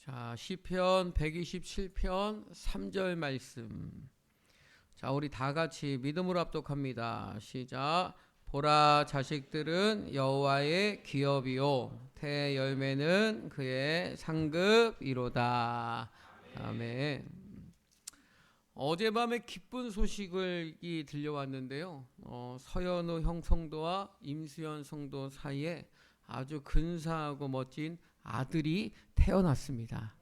자, 시편 127편 3절 말씀. 자, 우리 다 같이 믿음으로 합독합니다. 시작. 보라, 자식들은 여호와의 기업이요 태 열매는 그의 상급이로다. 아멘. 어젯밤에 기쁜 소식을 들려왔는데요. 서현우 형 성도와 임수연 성도 사이에 아주 근사하고 멋진 아들이 태어났습니다.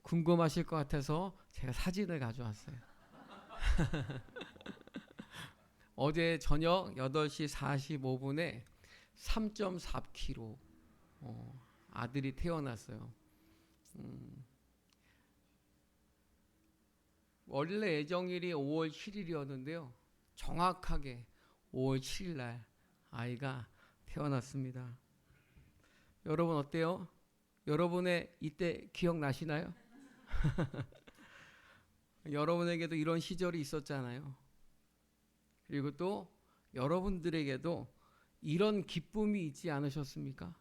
궁금하실 것 같아서 제가 사진을 가져왔어요. 어제 저녁 8시 45분에 3.4kg 아들이 태어났어요. 원래 예정일이 5월 7일이었는데요. 정확하게 5월 7일 날 아이가 태어났습니다. 여러분 어때요? 여러분의 이때 기억나시나요? 여러분에게도 이런 시절이 있었잖아요. 그리고 또 여러분들에게도 이런 기쁨이 있지 않으셨습니까?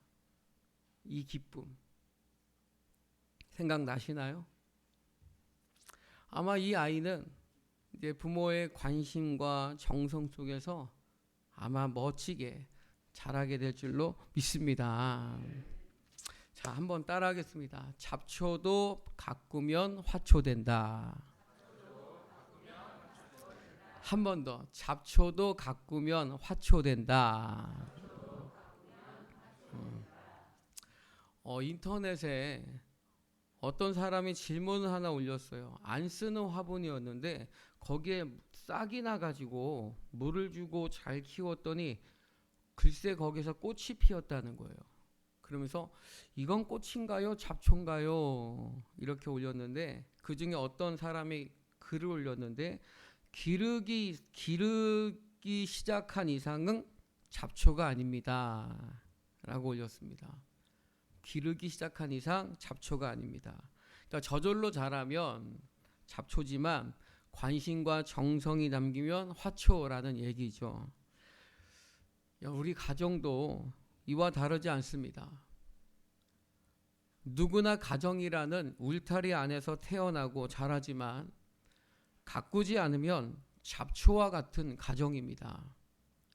이 기쁨 생각나시나요? 아마 이 아이는 이제 부모의 관심과 정성 속에서 아마 멋지게 자라게 될 줄로 믿습니다. 자, 한번 따라하겠습니다. 잡초도 가꾸면 화초된다. 한 번 더. 잡초도 가꾸면 화초된다. 인터넷에 어떤 사람이 질문을 하나 올렸어요. 안 쓰는 화분이었는데 거기에 싹이 나가지고 물을 주고 잘 키웠더니 글쎄 거기서 꽃이 피었다는 거예요. 그러면서 이건 꽃인가요? 잡초인가요? 이렇게 올렸는데 그중에 어떤 사람이 글을 올렸는데 기르기 시작한 이상은 잡초가 아닙니다. 라고 올렸습니다. 기르기 시작한 이상 잡초가 아닙니다. 그러니까 저절로 자라면 잡초지만 관심과 정성이 담기면 화초라는 얘기죠. 우리 가정도 이와 다르지 않습니다. 누구나 가정이라는 울타리 안에서 태어나고 자라지만 가꾸지 않으면 잡초와 같은 가정입니다.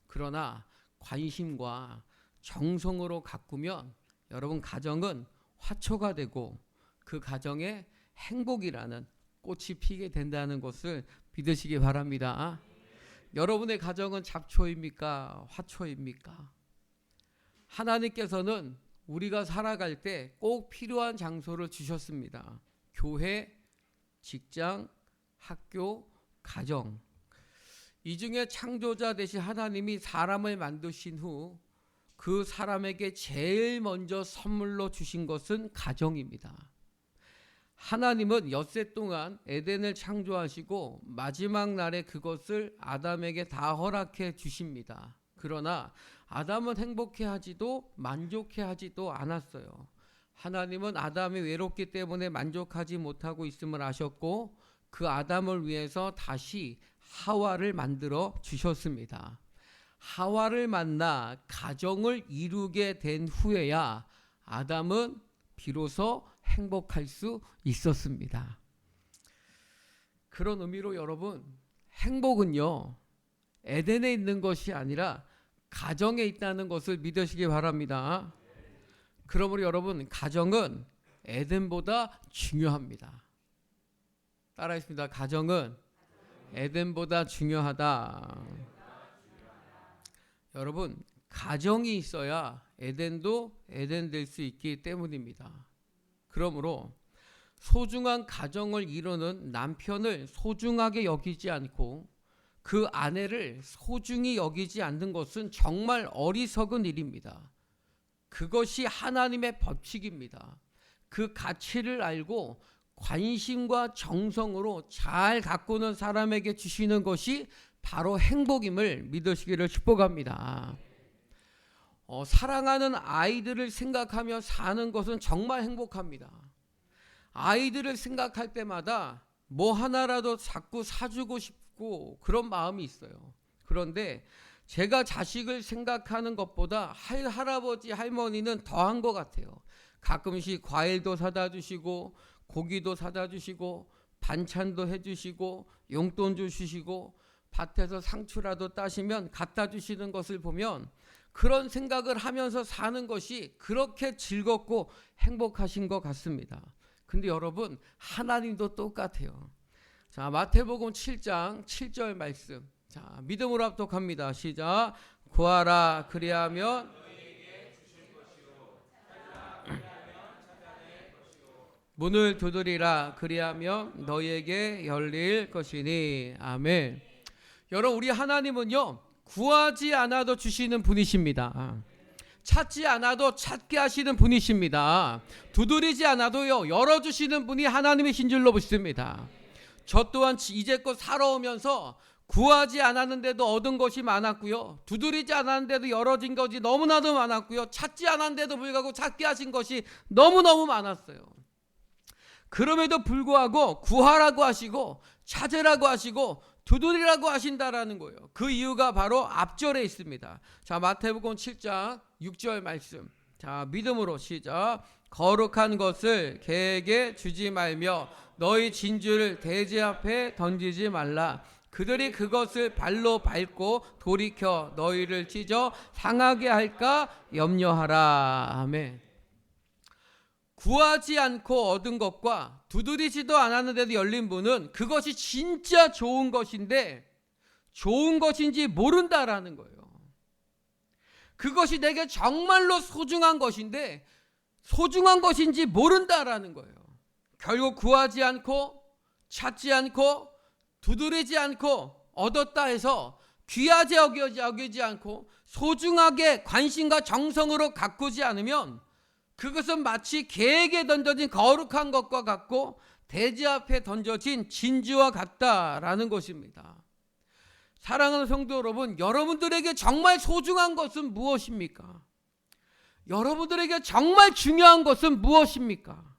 그러나 관심과 정성으로 가꾸면 여러분 가정은 화초가 되고 그 가정에 행복이라는 꽃이 피게 된다는 것을 믿으시기 바랍니다. 여러분의 가정은 잡초입니까? 화초입니까? 하나님께서는 우리가 살아갈 때 꼭 필요한 장소를 주셨습니다. 교회, 직장, 학교, 가정. 이 중에 창조자 되신 하나님이 사람을 만드신 후 그 사람에게 제일 먼저 선물로 주신 것은 가정입니다. 하나님은 엿새 동안 에덴을 창조하시고 마지막 날에 그것을 아담에게 다 허락해 주십니다. 그러나 아담은 행복해하지도 만족해하지도 않았어요. 하나님은 아담이 외롭기 때문에 만족하지 못하고 있음을 아셨고 그 아담을 위해서 다시 하와를 만들어 주셨습니다. 하와를 만나 가정을 이루게 된 후에야 아담은 비로소 행복할 수 있었습니다. 그런 의미로 여러분, 행복은요 에덴에 있는 것이 아니라 가정에 있다는 것을 믿으시기 바랍니다. 그러므로 여러분, 가정은 에덴보다 중요합니다. 따라하겠습니다. 가정은 에덴보다 중요하다. 여러분, 가정이 있어야 에덴도 에덴 될 수 있기 때문입니다. 그러므로 소중한 가정을 이루는 남편을 소중하게 여기지 않고 그 아내를 소중히 여기지 않는 것은 정말 어리석은 일입니다. 그것이 하나님의 법칙입니다. 그 가치를 알고 관심과 정성으로 잘 가꾸는 사람에게 주시는 것이 바로 행복임을 믿으시기를 축복합니다. 사랑하는 아이들을 생각하며 사는 것은 정말 행복합니다. 아이들을 생각할 때마다 뭐 하나라도 자꾸 사주고 싶고 그런 마음이 있어요. 그런데 제가 자식을 생각하는 것보다 할아버지 할머니는 더한 것 같아요. 가끔씩 과일도 사다 주시고 고기도 사다 주시고 반찬도 해주시고 용돈 주시고 밭에서 상추라도 따시면 갖다 주시는 것을 보면 그런 생각을 하면서 사는 것이 그렇게 즐겁고 행복하신 것 같습니다. 근데 여러분, 하나님도 똑같아요. 자, 마태복음 7장 7절 말씀. 자, 믿음으로 합독합니다. 시작. 구하라 그리하면 문을 두드리라 그리하면 너희에게 열릴 것이니. 아멘. 여러분, 우리 하나님은요, 구하지 않아도 주시는 분이십니다. 찾지 않아도 찾게 하시는 분이십니다. 두드리지 않아도요, 열어주시는 분이 하나님이신 줄로 믿습니다. 저 또한 이제껏 살아오면서 구하지 않았는데도 얻은 것이 많았고요, 두드리지 않았는데도 열어진 것이 너무나도 많았고요, 찾지 않았는데도 불구하고 찾게 하신 것이 너무너무 많았어요. 그럼에도 불구하고 구하라고 하시고 찾으라고 하시고 두드리라고 하신다라는 거예요. 그 이유가 바로 앞절에 있습니다. 자, 마태복음 7장 6절 말씀. 자, 믿음으로 시작. 거룩한 것을 개에게 주지 말며 너희 진주를 돼지 앞에 던지지 말라. 그들이 그것을 발로 밟고 돌이켜 너희를 찢어 상하게 할까 염려하라. 아멘. 구하지 않고 얻은 것과 두드리지도 않았는데도 열린 문은 그것이 진짜 좋은 것인데 좋은 것인지 모른다라는 거예요. 그것이 내게 정말로 소중한 것인데 소중한 것인지 모른다라는 거예요. 결국 구하지 않고 찾지 않고 두드리지 않고 얻었다 해서 귀하게 여기지 않고 소중하게 관심과 정성으로 가꾸지 않으면 그것은 마치 개에게 던져진 거룩한 것과 같고 돼지 앞에 던져진 진주와 같다라는 것입니다. 사랑하는 성도 여러분, 여러분들에게 정말 소중한 것은 무엇입니까? 여러분들에게 정말 중요한 것은 무엇입니까?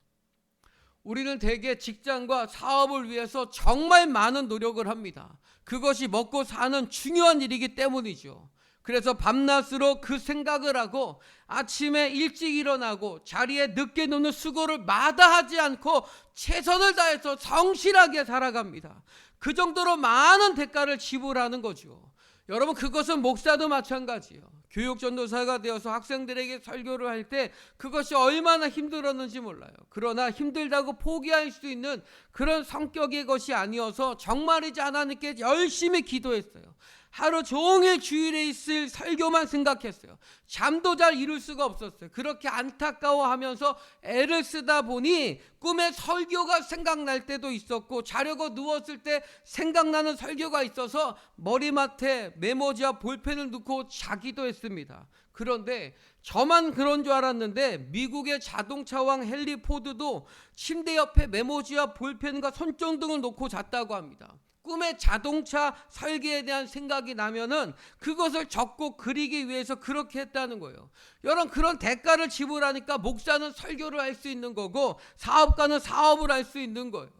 우리는 대개 직장과 사업을 위해서 정말 많은 노력을 합니다. 그것이 먹고 사는 중요한 일이기 때문이죠. 그래서 밤낮으로 그 생각을 하고 아침에 일찍 일어나고 자리에 늦게 누는 수고를 마다하지 않고 최선을 다해서 성실하게 살아갑니다. 그 정도로 많은 대가를 지불하는 거죠. 여러분, 그것은 목사도 마찬가지예요. 교육 전도사가 되어서 학생들에게 설교를 할 때 그것이 얼마나 힘들었는지 몰라요. 그러나 힘들다고 포기할 수 있는 그런 성격의 것이 아니어서 정말이지 하나님께 열심히 기도했어요. 하루 종일 주일에 있을 설교만 생각했어요. 잠도 잘 이룰 수가 없었어요. 그렇게 안타까워하면서 애를 쓰다 보니 꿈에 설교가 생각날 때도 있었고 자려고 누웠을 때 생각나는 설교가 있어서 머리맡에 메모지와 볼펜을 넣고 자기도 했습니다. 그런데 저만 그런 줄 알았는데 미국의 자동차 왕 헨리 포드도 침대 옆에 메모지와 볼펜과 손전등을 놓고 잤다고 합니다. 꿈에 자동차 설계에 대한 생각이 나면은 그것을 적고 그리기 위해서 그렇게 했다는 거예요. 여러분, 그런 대가를 지불하니까 목사는 설교를 할 수 있는 거고 사업가는 사업을 할 수 있는 거예요.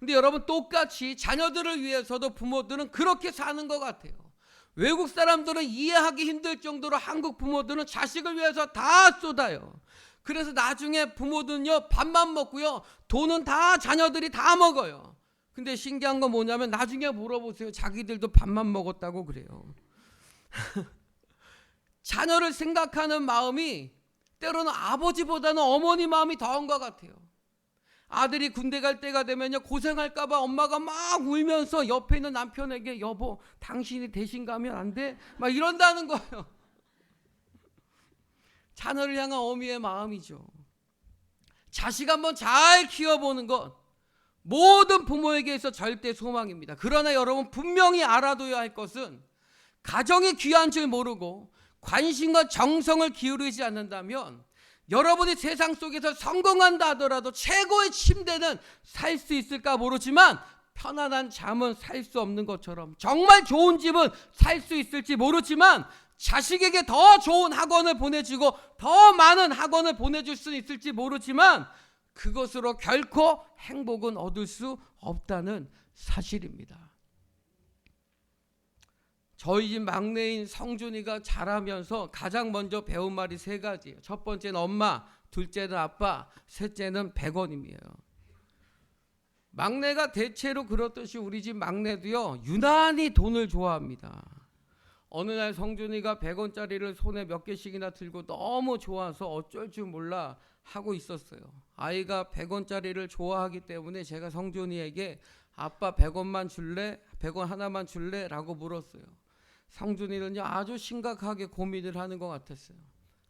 근데 여러분, 똑같이 자녀들을 위해서도 부모들은 그렇게 사는 것 같아요. 외국 사람들은 이해하기 힘들 정도로 한국 부모들은 자식을 위해서 다 쏟아요. 그래서 나중에 부모들은요, 밥만 먹고요, 돈은 다 자녀들이 다 먹어요. 근데 신기한 건 뭐냐면 나중에 물어보세요. 자기들도 밥만 먹었다고 그래요. 자녀를 생각하는 마음이 때로는 아버지보다는 어머니 마음이 더한 것 같아요. 아들이 군대 갈 때가 되면요, 고생할까 봐 엄마가 막 울면서 옆에 있는 남편에게 여보, 당신이 대신 가면 안 돼? 막 이런다는 거예요. 자녀를 향한 어미의 마음이죠. 자식 한번 잘 키워보는 것, 모든 부모에게서 절대 소망입니다. 그러나 여러분, 분명히 알아둬야 할 것은 가정이 귀한 줄 모르고 관심과 정성을 기울이지 않는다면 여러분이 세상 속에서 성공한다 하더라도 최고의 침대는 살 수 있을까 모르지만 편안한 잠은 살 수 없는 것처럼, 정말 좋은 집은 살 수 있을지 모르지만 자식에게 더 좋은 학원을 보내주고 더 많은 학원을 보내줄 수 있을지 모르지만 그것으로 결코 행복은 얻을 수 없다는 사실입니다. 저희 집 막내인 성준이가 자라면서 가장 먼저 배운 말이 세 가지예요. 첫 번째는 엄마, 둘째는 아빠, 셋째는 100원임이에요. 막내가 대체로 그렇듯이 우리 집 막내도요, 유난히 돈을 좋아합니다. 어느 날 성준이가 100원짜리를 손에 몇 개씩이나 들고 너무 좋아서 어쩔 줄 몰라 하고 있었어요. 아이가 100원짜리를 좋아하기 때문에 제가 성준이에게 아빠 100원만 줄래? 100원 하나만 줄래? 라고 물었어요. 성준이는요, 아주 심각하게 고민을 하는 것 같았어요.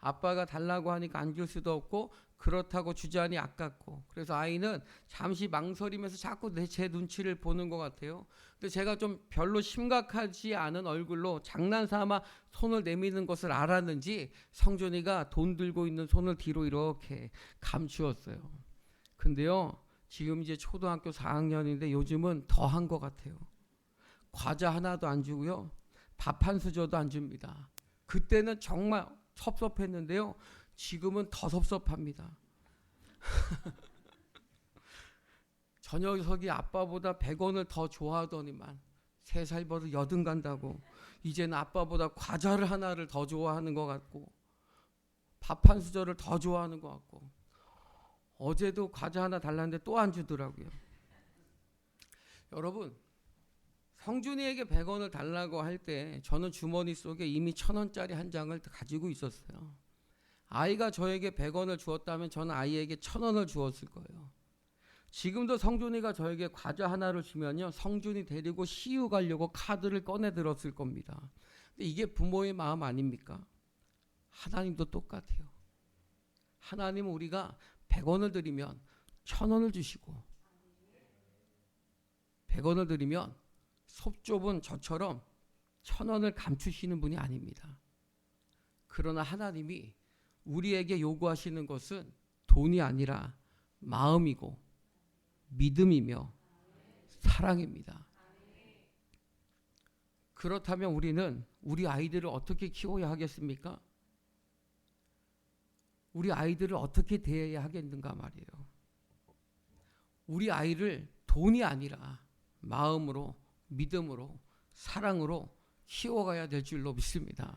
아빠가 달라고 하니까 안 줄 수도 없고 그렇다고 주자니 아깝고, 그래서 아이는 잠시 망설이면서 자꾸 제 눈치를 보는 것 같아요. 근데 제가 좀 별로 심각하지 않은 얼굴로 장난삼아 손을 내미는 것을 알았는지 성준이가 돈 들고 있는 손을 뒤로 이렇게 감추었어요. 근데요, 지금 이제 초등학교 4학년인데 요즘은 더 한 것 같아요. 과자 하나도 안 주고요, 밥 한 수저도 안 줍니다. 그때는 정말 섭섭했는데요, 지금은 더 섭섭합니다. 저 녀석이 아빠보다 100원을 더 좋아하더니만 3살 버릇 여든 간다고 이제는 아빠보다 과자를 하나를 더 좋아하는 것 같고 밥 한 수저를 더 좋아하는 것 같고, 어제도 과자 하나 달랐는데 또 안 주더라고요. 여러분, 성준이에게 100원을 달라고 할 때 저는 주머니 속에 이미 1000원짜리 한 장을 가지고 있었어요. 아이가 저에게 100원을 주었다면 저는 아이에게 1000원을 주었을 거예요. 지금도 성준이가 저에게 과자 하나를 주면요, 성준이 데리고 CU 가려고 카드를 꺼내 들었을 겁니다. 근데 이게 부모의 마음 아닙니까? 하나님도 똑같아요. 하나님은 우리가 100원을 드리면 1000원을 주시고, 100원을 드리면 속 좁은 저처럼 1000원을 감추시는 분이 아닙니다. 그러나 하나님이 우리에게 요구하시는 것은 돈이 아니라 마음이고 믿음이며 사랑입니다. 그렇다면 우리는 우리 아이들을 어떻게 키워야 하겠습니까? 우리 아이들을 어떻게 대해야 하겠는가 말이에요. 우리 아이를 돈이 아니라 마음으로, 믿음으로, 사랑으로 키워가야 될 줄로 믿습니다.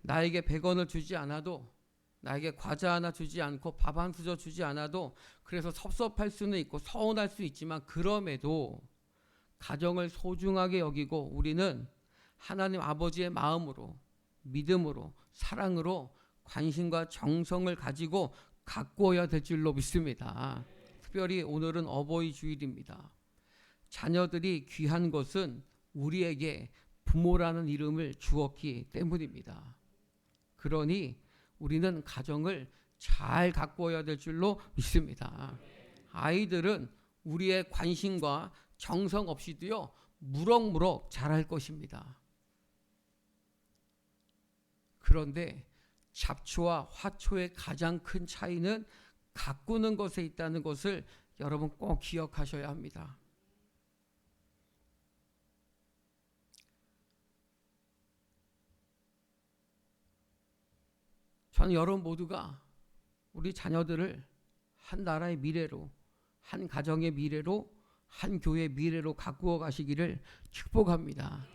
나에게 100원을 주지 않아도, 나에게 과자 하나 주지 않고 밥 한 수저 주지 않아도 그래서 섭섭할 수는 있고 서운할 수 있지만, 그럼에도 가정을 소중하게 여기고 우리는 하나님 아버지의 마음으로, 믿음으로, 사랑으로 관심과 정성을 가지고 가꾸어야 될 줄로 믿습니다. 특별히 오늘은 어버이 주일입니다. 자녀들이 귀한 것은 우리에게 부모라는 이름을 주었기 때문입니다. 그러니 우리는 가정을 잘 가꾸어야 될 줄로 믿습니다. 아이들은 우리의 관심과 정성 없이도요, 무럭무럭 자랄 것입니다. 그런데 잡초와 화초의 가장 큰 차이는 가꾸는 것에 있다는 것을 여러분 꼭 기억하셔야 합니다. 저는 여러분 모두가 우리 자녀들을 한 나라의 미래로, 한 가정의 미래로, 한 교회의 미래로 가꾸어 가시기를 축복합니다.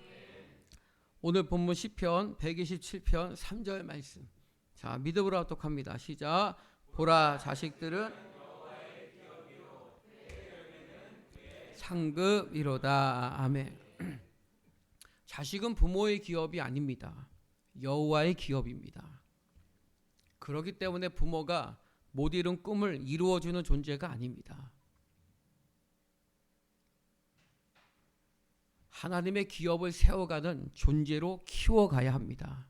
오늘 본문 시편 127편 3절 말씀. 자, 믿음으로 합독합니다. 시작. 보라, 자식들은 상급이로다. 아멘. 자식은 부모의 기업이 아닙니다. 여호와의 기업입니다. 그렇기 때문에 부모가 못 이룬 꿈을 이루어주는 존재가 아닙니다. 하나님의 기업을 세워가는 존재로 키워가야 합니다.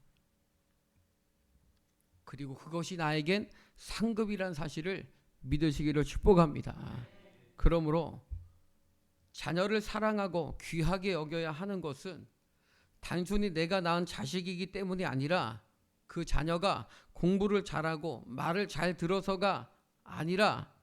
그리고 그것이 나에겐 상급이란 사실을 믿으시기를 축복합니다. 그러므로 자녀를 사랑하고 귀하게 여겨야 하는 것은 단순히 내가 낳은 자식이기 때문이 아니라, 그 자녀가 공부를 잘하고 말을 잘 들어서가 아니라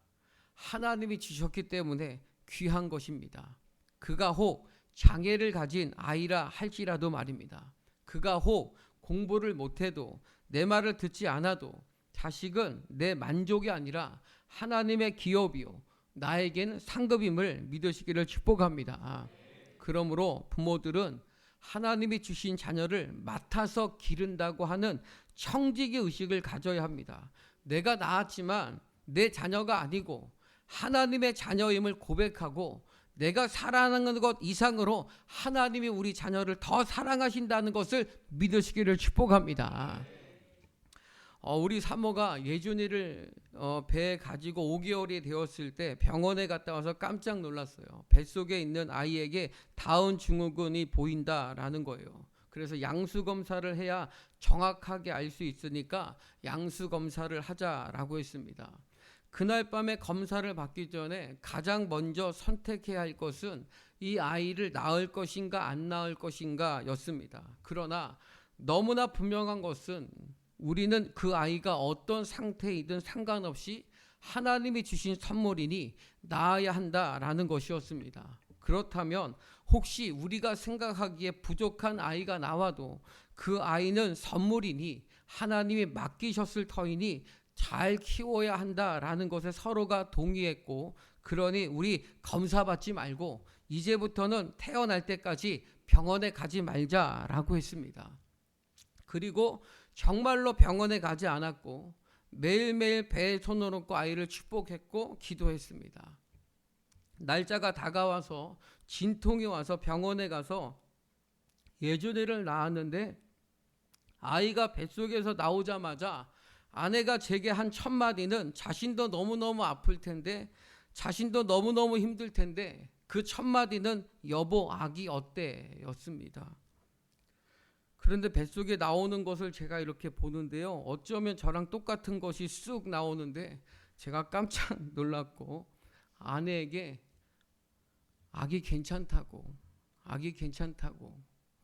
하나님이 주셨기 때문에 귀한 것입니다. 그가 혹 장애를 가진 아이라 할지라도 말입니다. 그가 혹 공부를 못해도, 내 말을 듣지 않아도 자식은 내 만족이 아니라 하나님의 기업이요 나에겐 상급임을 믿으시기를 축복합니다. 그러므로 부모들은 하나님이 주신 자녀를 맡아서 기른다고 하는 청지기 의식을 가져야 합니다. 내가 낳았지만 내 자녀가 아니고 하나님의 자녀임을 고백하고 내가 사랑하는 것 이상으로 하나님이 우리 자녀를 더 사랑하신다는 것을 믿으시기를 축복합니다. 우리 사모가 예준이를 배에 가지고 5개월이 되었을 때 병원에 갔다 와서 깜짝 놀랐어요. 뱃속에 있는 아이에게 다운 증후군이 보인다라는 거예요. 그래서 양수 검사를 해야 정확하게 알 수 있으니까 양수 검사를 하자라고 했습니다. 그날 밤에 검사를 받기 전에 가장 먼저 선택해야 할 것은 이 아이를 낳을 것인가 안 낳을 것인가 였습니다. 그러나 너무나 분명한 것은 우리는 그 아이가 어떤 상태이든 상관없이 하나님이 주신 선물이니 낳아야 한다라는 것이었습니다. 그렇다면 혹시 우리가 생각하기에 부족한 아이가 나와도 그 아이는 선물이니 하나님이 맡기셨을 터이니 잘 키워야 한다라는 것에 서로가 동의했고, 그러니 우리 검사 받지 말고 이제부터는 태어날 때까지 병원에 가지 말자라고 했습니다. 그리고 정말로 병원에 가지 않았고 매일매일 배에 손을 얹고 아이를 축복했고 기도했습니다. 날짜가 다가와서 진통이 와서 병원에 가서 예준이를 낳았는데 아이가 뱃속에서 나오자마자 아내가 제게 한 첫 마디는 자신도 너무너무 아플 텐데 자신도 너무너무 힘들 텐데 그 첫 마디는 여보 아기 어때? 였습니다. 그런데 뱃속에 나오는 것을 제가 이렇게 보는데요. 어쩌면 저랑 똑같은 것이 쑥 나오는데 제가 깜짝 놀랐고 아내에게 아기 괜찮다고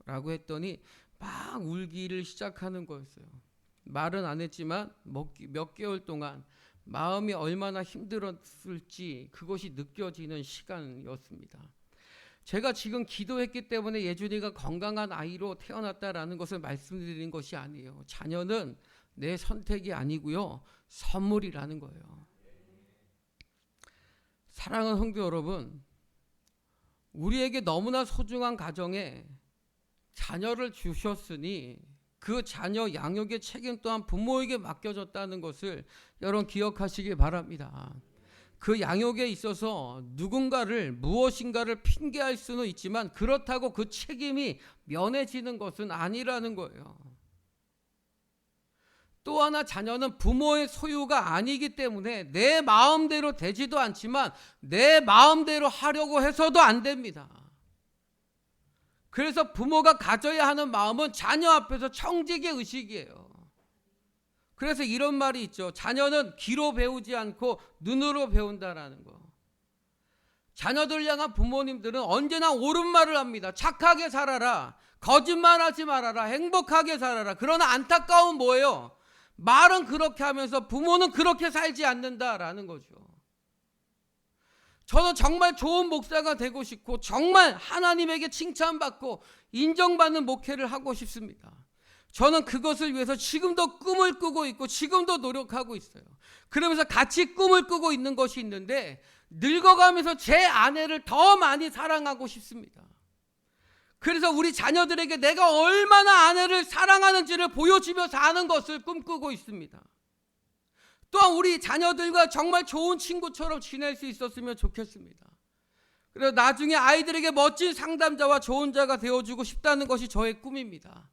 라고 했더니 막 울기를 시작하는 거였어요. 말은 안 했지만 몇 개월 동안 마음이 얼마나 힘들었을지 그것이 느껴지는 시간이었습니다. 제가 지금 기도했기 때문에 예준이가 건강한 아이로 태어났다라는 것을 말씀드린 것이 아니에요. 자녀는 내 선택이 아니고요, 선물이라는 거예요. 사랑하는 성도 여러분, 우리에게 너무나 소중한 가정에 자녀를 주셨으니 그 자녀 양육의 책임 또한 부모에게 맡겨졌다는 것을 여러분 기억하시기 바랍니다. 그 양육에 있어서 누군가를 무엇인가를 핑계할 수는 있지만 그렇다고 그 책임이 면해지는 것은 아니라는 거예요. 또 하나 자녀는 부모의 소유가 아니기 때문에 내 마음대로 되지도 않지만 내 마음대로 하려고 해서도 안 됩니다. 그래서 부모가 가져야 하는 마음은 자녀 앞에서 청지기 의식이에요. 그래서 이런 말이 있죠. 자녀는 귀로 배우지 않고 눈으로 배운다라는 거. 자녀들 향한 부모님들은 언제나 옳은 말을 합니다. 착하게 살아라. 거짓말하지 말아라. 행복하게 살아라. 그러나 안타까운 뭐예요? 말은 그렇게 하면서 부모는 그렇게 살지 않는다라는 거죠. 저는 정말 좋은 목사가 되고 싶고 정말 하나님에게 칭찬받고 인정받는 목회를 하고 싶습니다. 저는 그것을 위해서 지금도 꿈을 꾸고 있고 지금도 노력하고 있어요. 그러면서 같이 꿈을 꾸고 있는 것이 있는데 늙어가면서 제 아내를 더 많이 사랑하고 싶습니다. 그래서 우리 자녀들에게 내가 얼마나 아내를 사랑하는지를 보여주며 사는 것을 꿈꾸고 있습니다. 또한 우리 자녀들과 정말 좋은 친구처럼 지낼 수 있었으면 좋겠습니다. 그래서 나중에 아이들에게 멋진 상담자와 조언자가 되어주고 싶다는 것이 저의 꿈입니다.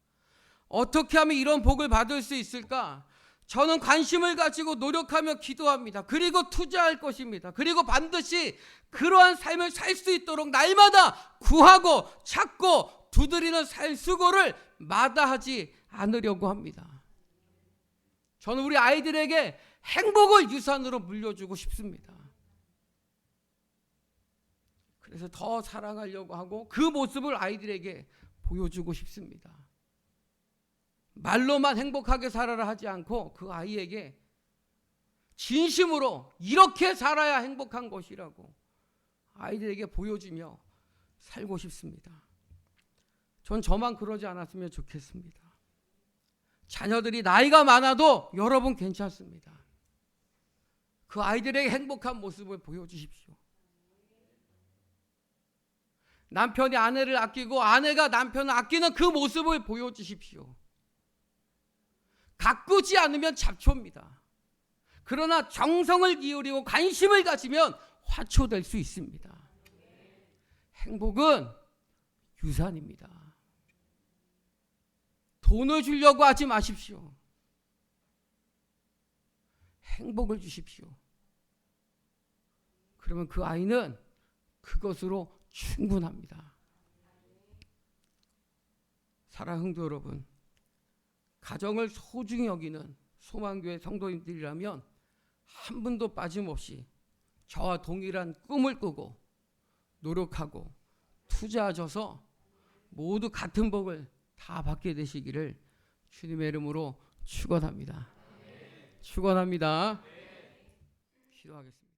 어떻게 하면 이런 복을 받을 수 있을까? 저는 관심을 가지고 노력하며 기도합니다. 그리고 투자할 것입니다. 그리고 반드시 그러한 삶을 살 수 있도록 날마다 구하고 찾고 두드리는 살 수고를 마다하지 않으려고 합니다. 저는 우리 아이들에게 행복을 유산으로 물려주고 싶습니다. 그래서 더 사랑하려고 하고 그 모습을 아이들에게 보여주고 싶습니다. 말로만 행복하게 살아라 하지 않고 그 아이에게 진심으로 이렇게 살아야 행복한 것이라고 아이들에게 보여주며 살고 싶습니다. 전 저만 그러지 않았으면 좋겠습니다. 자녀들이 나이가 많아도 여러분 괜찮습니다. 그 아이들에게 행복한 모습을 보여주십시오. 남편이 아내를 아끼고 아내가 남편을 아끼는 그 모습을 보여주십시오. 가꾸지 않으면 잡초입니다. 그러나 정성을 기울이고 관심을 가지면 화초될 수 있습니다. 행복은 유산입니다. 돈을 주려고 하지 마십시오. 행복을 주십시오. 그러면 그 아이는 그것으로 충분합니다. 사랑하는 성도 여러분, 가정을 소중히 여기는 소망교회 성도님들이라면 한 분도 빠짐없이 저와 동일한 꿈을 꾸고 노력하고 투자하셔서 모두 같은 복을 다 받게 되시기를 주님의 이름으로 축원합니다. 축원합니다. 기도하겠습니다.